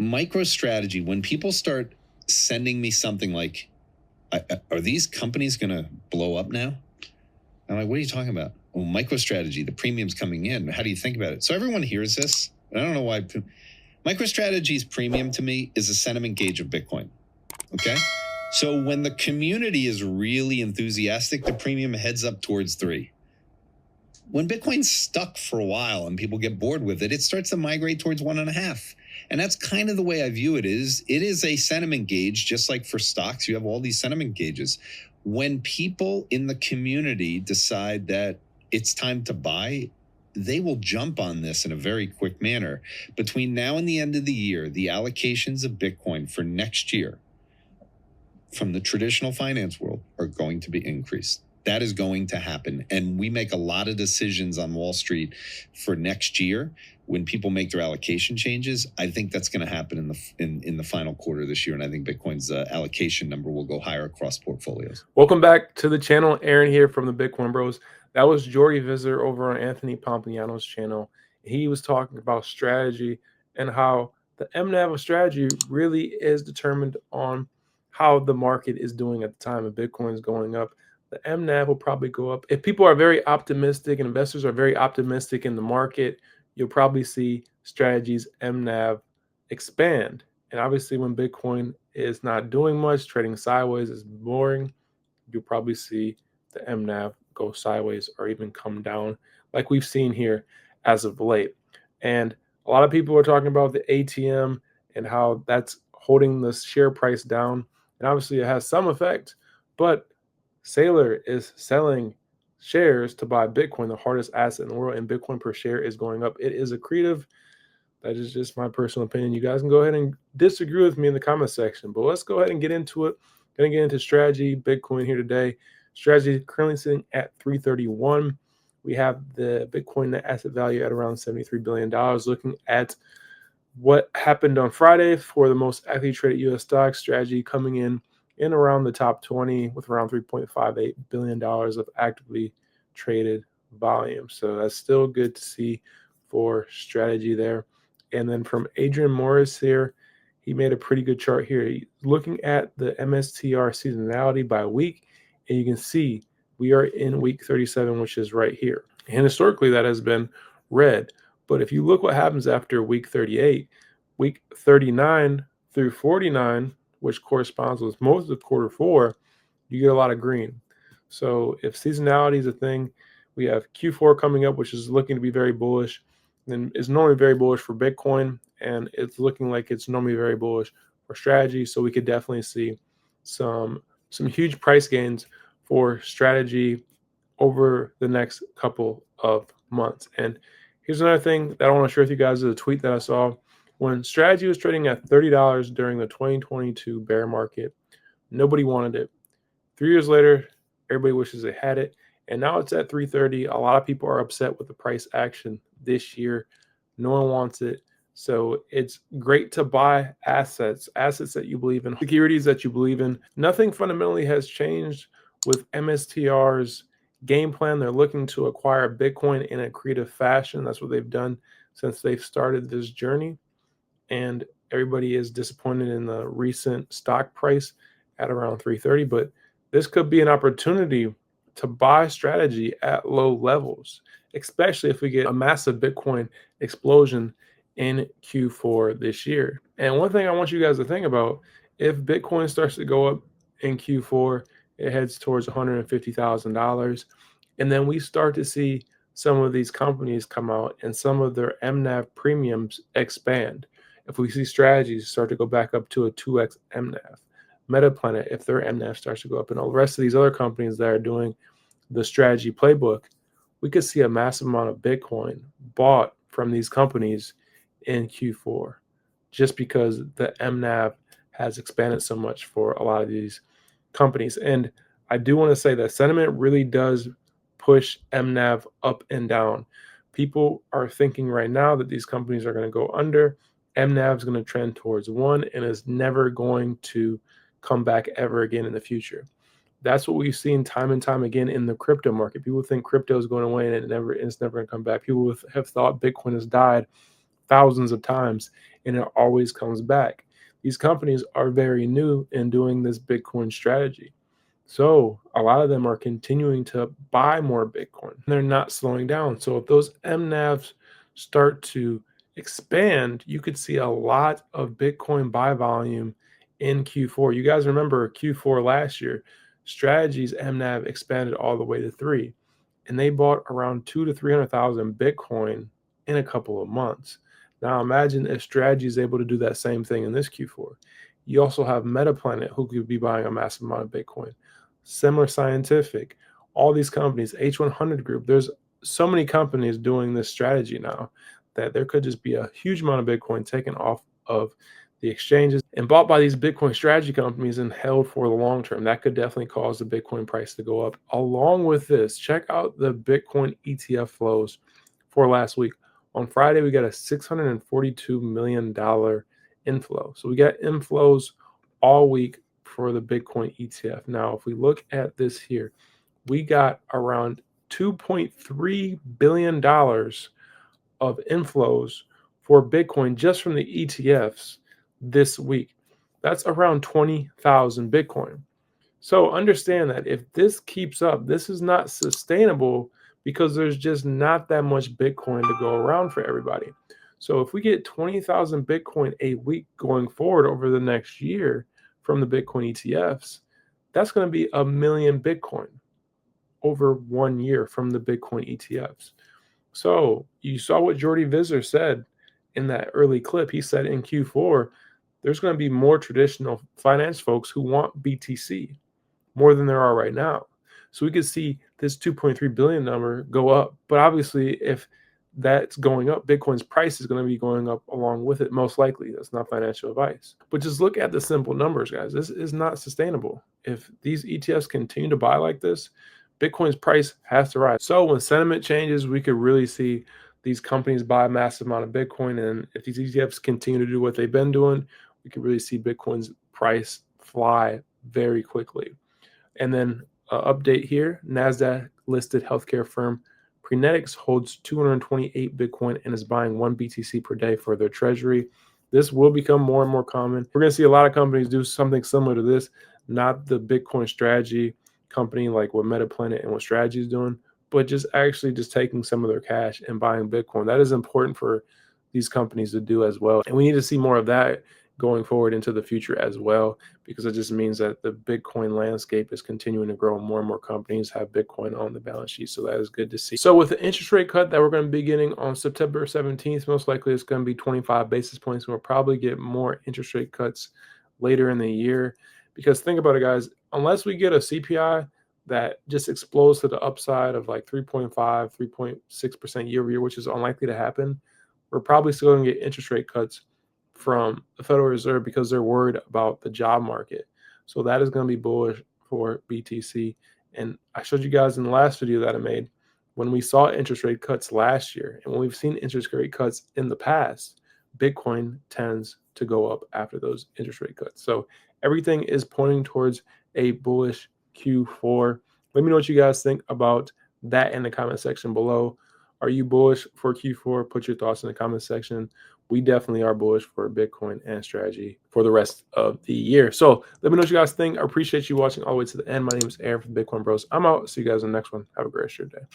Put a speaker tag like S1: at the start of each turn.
S1: MicroStrategy, when people start sending me something like, are these companies going to blow up now? I'm like, what are you talking about? Well, MicroStrategy, the premium's coming in. How do you think about it? So everyone hears this. I don't know why. MicroStrategy's premium to me is a sentiment gauge of Bitcoin. Okay? So when the community is really enthusiastic, the premium heads up towards 3. When Bitcoin's stuck for a while and people get bored with it, it starts to migrate towards 1.5. And that's kind of the way I view it. It is a sentiment gauge, just like for stocks, you have all these sentiment gauges. When people in the community decide that it's time to buy, they will jump on this in a very quick manner. Between now and the end of the year, the allocations of Bitcoin for next year from the traditional finance world are going to be increased. That is going to happen. And we make a lot of decisions on Wall Street for next year. When people make their allocation changes, I think that's going to happen in the final quarter of this year. And I think Bitcoin's allocation number will go higher across portfolios.
S2: Welcome back to the channel. Aaron here from the Bitcoin Bros. That was Jordy Visser over on Anthony Pompliano's channel. He was talking about strategy and how the MNAV of strategy really is determined on how the market is doing at the time. If Bitcoin is going up, the MNAV will probably go up. If people are very optimistic and investors are very optimistic in the market, you'll probably see strategy's MNAV expand. And obviously when Bitcoin is not doing much, trading sideways is boring, you'll probably see the MNAV go sideways or even come down like we've seen here as of late. And a lot of people are talking about the ATM and how that's holding the share price down. And obviously it has some effect, but Saylor is selling shares to buy Bitcoin, the hardest asset in the world, and Bitcoin per share is going up. It is accretive. That is just my personal opinion. You guys can go ahead and disagree with me in the comment section, but let's go ahead and get into it. Going to get into strategy, Bitcoin here today. Strategy currently sitting at 331. We have the Bitcoin net asset value at around $73 billion. Looking at what happened on Friday for the most actively traded U.S. stocks, strategy coming in around the top 20 with around $3.58 billion of actively traded volume. So that's still good to see for strategy there. And then from Adrian Morris here, he made a pretty good chart here. He's looking at the MSTR seasonality by week, and you can see we are in week 37, which is right here. And historically, that has been red. But if you look what happens after week 38, week 39 through 49, which corresponds with most of quarter 4, you get a lot of green. So if seasonality is a thing, we have Q4 coming up, which is looking to be very bullish. And is normally very bullish for Bitcoin, and it's looking like it's normally very bullish for strategy. So we could definitely see some huge price gains for strategy over the next couple of months. And here's another thing that I want to share with you guys is a tweet that I saw. When strategy was trading at $30 during the 2022 bear market, nobody wanted it. 3 years later, everybody wishes they had it. And now it's at 330. A lot of people are upset with the price action this year. No one wants it. So it's great to buy assets that you believe in, securities that you believe in. Nothing fundamentally has changed with MSTR's game plan. They're looking to acquire Bitcoin in a creative fashion. That's what they've done since they've started this journey. And everybody is disappointed in the recent stock price at around 330. But this could be an opportunity to buy strategy at low levels, especially if we get a massive Bitcoin explosion in Q4 this year. And one thing I want you guys to think about, if Bitcoin starts to go up in Q4, it heads towards $150,000. And then we start to see some of these companies come out and some of their MNAV premiums expand. If we see strategies start to go back up to a 2x MNAV, Metaplanet, if their MNAV starts to go up, and all the rest of these other companies that are doing the strategy playbook, we could see a massive amount of Bitcoin bought from these companies in Q4 just because the MNAV has expanded so much for a lot of these companies. And I do want to say that sentiment really does push MNAV up and down. People are thinking right now that these companies are going to go under. MNAV is going to trend towards 1 and is never going to come back ever again in the future. That's what we've seen time and time again in the crypto market. People think crypto is going away and it's never going to come back. People have thought Bitcoin has died thousands of times, and it always comes back. These companies are very new in doing this Bitcoin strategy. So a lot of them are continuing to buy more Bitcoin. They're not slowing down. So if those MNAVs start to expand, you could see a lot of Bitcoin buy volume in Q4. You guys remember Q4 last year, Strategy's MNAV expanded all the way to 3, and they bought around 200,000 to 300,000 Bitcoin in a couple of months. Now imagine if Strategy is able to do that same thing in this Q4. You also have Metaplanet, who could be buying a massive amount of Bitcoin. Similar Scientific, all these companies, H100 Group, there's so many companies doing this strategy now that there could just be a huge amount of Bitcoin taken off of the exchanges and bought by these Bitcoin strategy companies and held for the long term. That could definitely cause the Bitcoin price to go up. Along with this, check out the Bitcoin ETF flows for last week. On Friday, we got a $642 million inflow. So we got inflows all week for the Bitcoin ETF. Now, if we look at this here, we got around $2.3 billion of inflows for Bitcoin just from the ETFs this week. That's around 20,000 Bitcoin. So understand that if this keeps up, this is not sustainable because there's just not that much Bitcoin to go around for everybody. So if we get 20,000 Bitcoin a week going forward over the next year from the Bitcoin ETFs, that's going to be 1 million Bitcoin over 1 year from the Bitcoin ETFs. So you saw what Jordy Visser said in that early clip. He said in Q4, there's going to be more traditional finance folks who want BTC more than there are right now. So we could see this 2.3 billion number go up. But obviously, if that's going up, Bitcoin's price is going to be going up along with it, most likely. That's not financial advice. But just look at the simple numbers, guys. This is not sustainable. If these ETFs continue to buy like this, Bitcoin's price has to rise. So when sentiment changes, we could really see these companies buy a massive amount of Bitcoin. And if these ETFs continue to do what they've been doing, we could really see Bitcoin's price fly very quickly. And then update here, NASDAQ listed healthcare firm Prenetics holds 228 Bitcoin and is buying 1 BTC per day for their treasury. This will become more and more common. We're going to see a lot of companies do something similar to this, not the Bitcoin strategy company like what Metaplanet and what Strategy is doing, but just actually just taking some of their cash and buying Bitcoin. That is important for these companies to do as well. And we need to see more of that going forward into the future as well, because it just means that the Bitcoin landscape is continuing to grow. More and more companies have Bitcoin on the balance sheet. So that is good to see. So with the interest rate cut that we're going to be getting on September 17th, most likely it's going to be 25 basis points. We'll probably get more interest rate cuts later in the year, because think about it, guys, unless we get a CPI that just explodes to the upside of like 3.5, 3.6% year over year, which is unlikely to happen, we're probably still going to get interest rate cuts from the Federal Reserve because they're worried about the job market. So that is going to be bullish for BTC. And I showed you guys in the last video that I made, when we saw interest rate cuts last year, and when we've seen interest rate cuts in the past, Bitcoin tends to go up after those interest rate cuts. So everything is pointing towards a bullish Q4. Let me know what you guys think about that in the comment section below. Are you bullish for Q4? Put your thoughts in the comment section. We definitely are bullish for Bitcoin and Strategy for the rest of the year. So let me know what you guys think. I appreciate you watching all the way to the end. My name is Aaron from Bitcoin Bros. I'm out. See you guys in the next one. Have a great rest of your day.